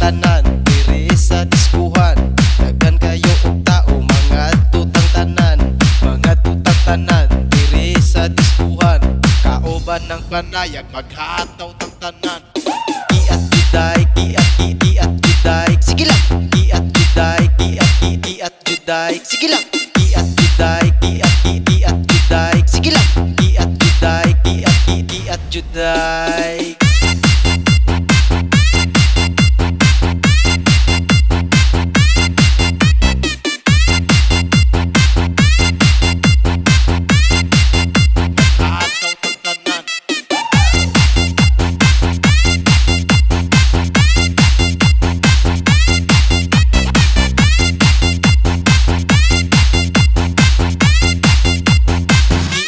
tanan diri sa diskuhan. Daghan kayo og tao mga tutang tanan, mga tutang tanan diri sa diskuhan. Kauban ng panayag maghataw tang tanan. Kiat juday, kiat juday, sige lang. Kiat juday, kiat juday, sige lang.